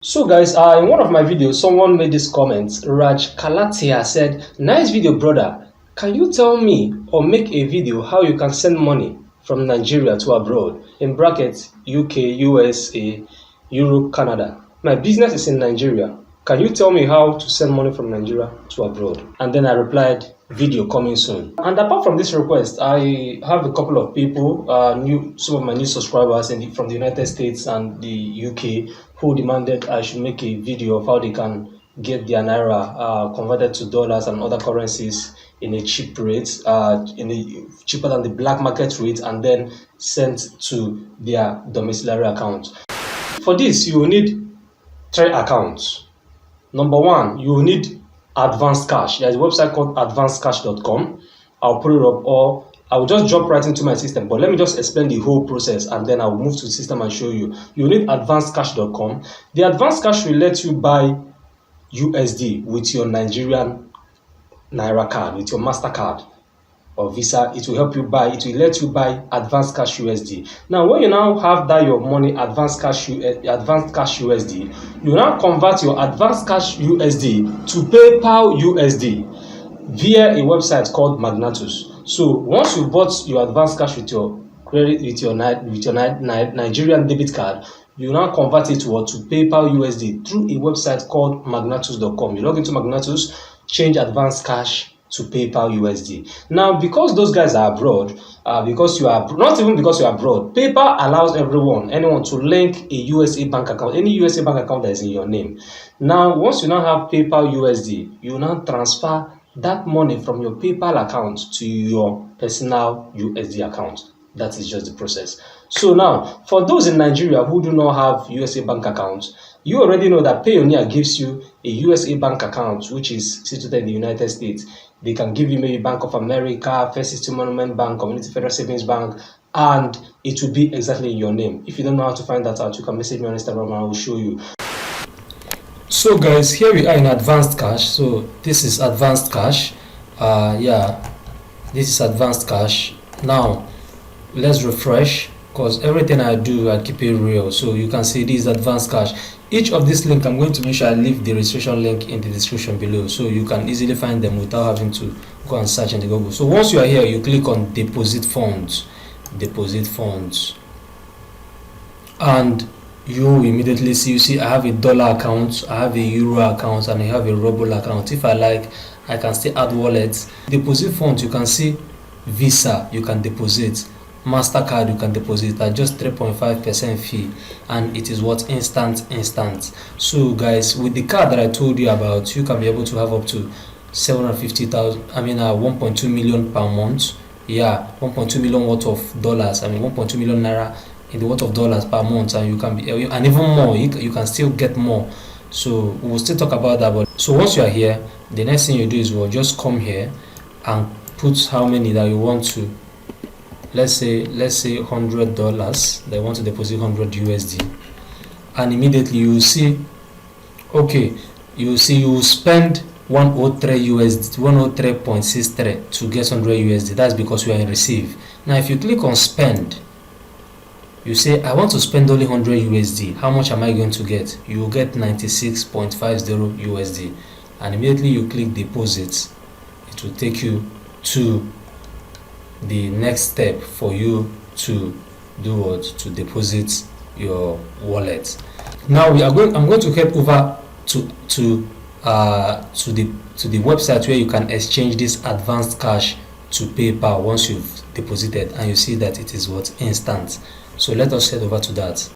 So guys, in one of my videos, someone made this comment. Raj Kalatia said, "Nice video, brother. Can you tell me or make a video how you can send money from Nigeria to abroad? In brackets, UK, USA, Europe, Canada. My business is in Nigeria. Can you tell me how to send money from Nigeria to abroad?" And then I replied, "Video coming soon." And apart from this request, I have a couple of people, some of my new subscribers from the United States and the UK, who demanded I should make a video of how they can get their NAIRA converted to dollars and other currencies in a cheap rate, cheaper than the black market rate, and then sent to their domiciliary account. For this, you will need 3 accounts. Number 1, you will need advanced cash. There's a website called advancedcash.com. I'll put it up, or I will just jump right into my system. But let me just explain the whole process, and then I'll move to the system and show you. You need advancedcash.com. The advanced cash will let you buy USD with your Nigerian NAIRA card, with your MasterCard or Visa. It will help you buy, it will let you buy advanced cash USD. Now, when you now have that your money, advanced cash USD, you now convert your advanced cash USD to PayPal USD via a website called Magnatus. So once you bought your advanced cash with your credit, with your Nigerian debit card, you now convert it to PayPal USD through a website called magnatus.com. You log into Magnatus, change advanced cash to PayPal USD. Now, because those guys are abroad, not even because you are abroad, PayPal allows anyone to link a USA bank account, any USA bank account that is in your name. Now, once you now have PayPal USD, you now transfer that money from your PayPal account to your personal USD account. That is just the process. So now, for those in Nigeria who do not have USA bank accounts, you already know that Payoneer gives you a USA bank account which is situated in the United States. They can give you maybe Bank of America, First City Monument Bank, Community Federal Savings Bank, and it will be exactly in your name. If you don't know how to find that out, you can message me on Instagram and I will show you. So guys, here we are in advanced cash. So this is advanced cash. This is advanced cash. Now let's refresh, because everything I do, I keep it real. So you can see this is advanced cash. Each of this link, I'm going to make sure I leave the registration link in the description below, so you can easily find them without having to go and search in the Google. So once you are here, you click on deposit funds, and you immediately see I have a dollar account, I have a euro account, and I have a ruble account. If I like, I can still add wallets. Deposit funds, you can see Visa, you can deposit. MasterCard, you can deposit at just 3.5% fee, and it is instant. So guys, with the card that I told you about, you can be able to have up to 1.2 million per month. 1.2 million worth of dollars, 1.2 million naira in the worth of dollars per month, and you can be, and even more, you can still get more. So we'll still talk about that. But so once you are here, the next thing you do is just come here and put how many that you want to. Let's say $100. They want to deposit 100 USD, and immediately you will see, okay, you will spend 103 USD, 103.63 to get 100 USD. That's because you are in receive. Now if you click on spend, you say I want to spend only 100 USD. How much am I going to get? You will get 96.50 USD, and immediately you click deposit. It will take you to the next step for you to do what? To deposit your wallet. Now I'm going to head over to the website where you can exchange this advanced cash to PayPal once you've deposited, and you see that it is instant. So let us head over to that.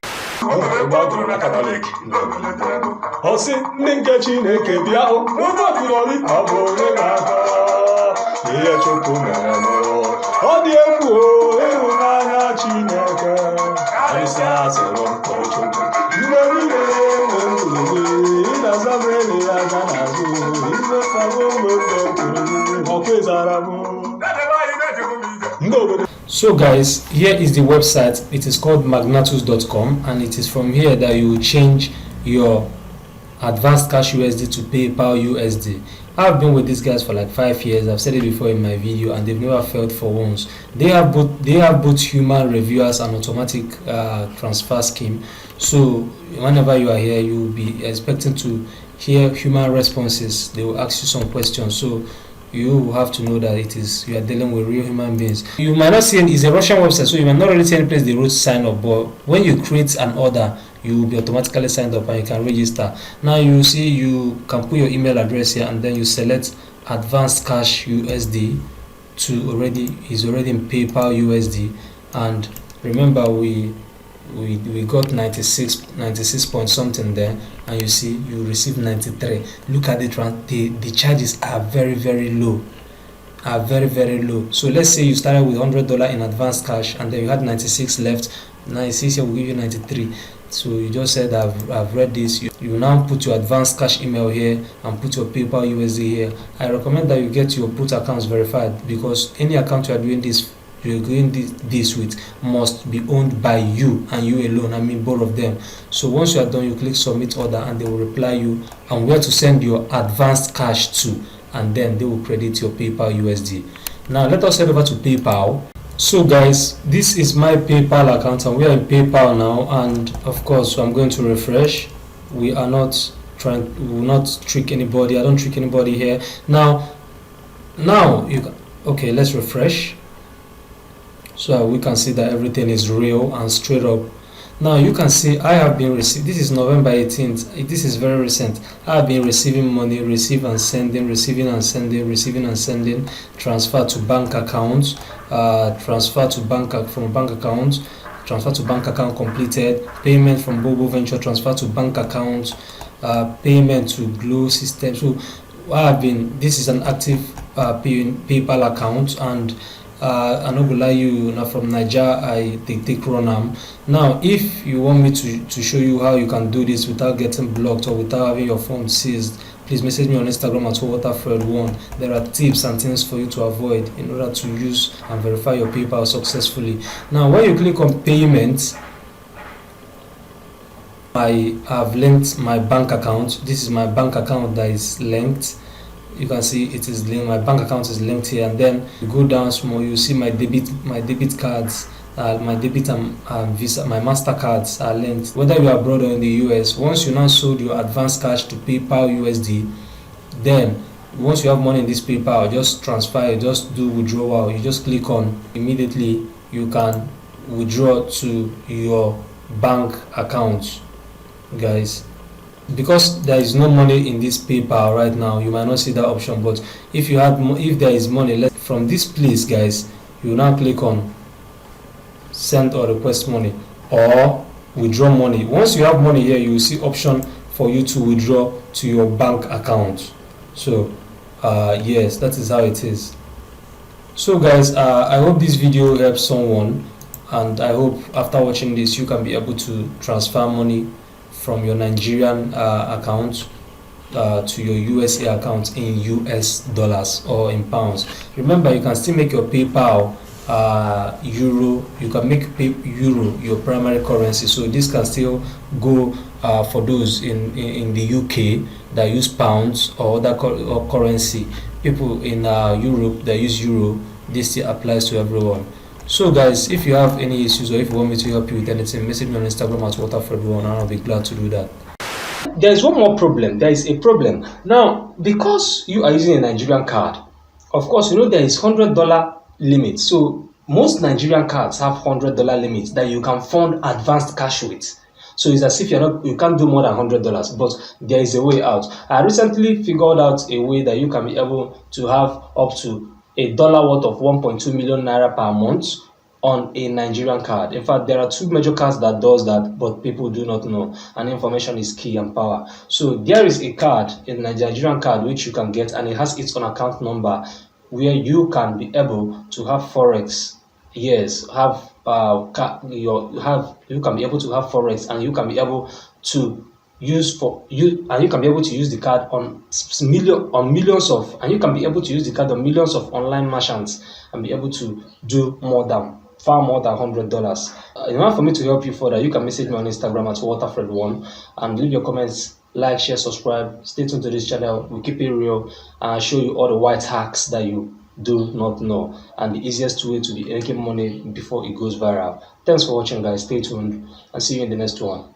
So guys, here is the website. It is called magnatus.com, and it is from here that you will change your advanced cash USD to PayPal USD. I've been with these guys for like 5 years. I've said it before in my video, and they've never failed for once. They have both human reviewers and automatic transfer scheme. So whenever you are here, you will be expecting to hear human responses. They will ask you some questions. So you have to know that you are dealing with real human beings. You might not see it's a Russian website, so you might not really see any place they wrote sign up, but when you create an order, you will be automatically signed up and you can register. Now you see you can put your email address here, and then you select advanced cash USD is already in PayPal USD. And remember, we got 96 point something there, and you see you receive 93. Look at the charges are very low, so let's say you started with $100 in advanced cash, and then you had 96 left. 96 here will give you 93. So you just said I've read this. You now put your advanced cash email here and put your PayPal USD here. I recommend that you get your put accounts verified, because any account you are doing this with must be owned by you and you alone. I mean both of them. So once you are done, you click submit order, and they will reply you and where to send your advanced cash to, and then they will credit your PayPal USD. Now let us head over to PayPal. So guys, this is my PayPal account, and we are in PayPal now, and of course I'm going to refresh. We will not trick anybody. I don't trick anybody here. Now you can, okay, let's refresh. So we can see that everything is real and straight up. Now you can see I have been received. This is November 18th. This is very recent. I have been receiving money, receiving and sending, transfer to bank account, transfer to bank account completed, payment from Bobo Venture, transfer to bank account, payment to Glow System. So this is an active PayPal account, and I'm not gonna lie, you now from Nigeria they take run. Now if you want me to show you how you can do this without getting blocked or without having your phone seized, please message me on Instagram at waterfred1. There are tips and things for you to avoid in order to use and verify your PayPal successfully. Now when you click on payments, I have linked my bank account. This is my bank account that is linked. You can see it is linked. My bank account is linked here, and then you go down small, you see my debit cards, my debit and Visa, my MasterCards are linked. Whether you are abroad or in the US, once you now sold your advanced cash to PayPal USD, then once you have money in this PayPal, just transfer it, just do withdrawal. You just click on, immediately you can withdraw to your bank account, guys. Because there is no money in this PayPal right now, you might not see that option, but if there is money left from this place, guys, you now click on send or request money or withdraw money. Once you have money here, you will see option for you to withdraw to your bank account. So yes, that is how it is. So guys, I hope this video helps someone, and I hope after watching this you can be able to transfer money from your Nigerian account to your USA account in US dollars or in pounds. Remember, you can still make your PayPal euro. You can make euro your primary currency, so this can still go for those in the UK that use pounds or other currency. People in Europe that use euro, this still applies to everyone. So guys, if you have any issues or if you want me to help you with anything, message me on Instagram at waterfred1 and I'll be glad to do that. There is one more problem. There is a problem. Now, because you are using a Nigerian card, of course, you know there is $100 limit. So most Nigerian cards have $100 limits that you can fund advanced cash with. So it's as if you can't do more than $100, but there is a way out. I recently figured out a way that you can be able to have up to $1 worth of 1.2 million naira per month on a Nigerian card. In fact, there are two major cards that does that, but people do not know, and information is key and power. So there is a card, a Nigerian card, which you can get, and it has its own account number where you can be able to have forex. Yes, you can be able to have forex, and you can be able to use the card on millions of online merchants and be able to do far more than $100. In order for me to help you further, you can message me on Instagram at waterfred1 and leave your comments Like, share, subscribe. Stay tuned to this channel. We keep it real and show you all the white hacks that you do not know and the easiest way to be making money before it goes viral. Thanks for watching, guys. Stay tuned and see you in the next one.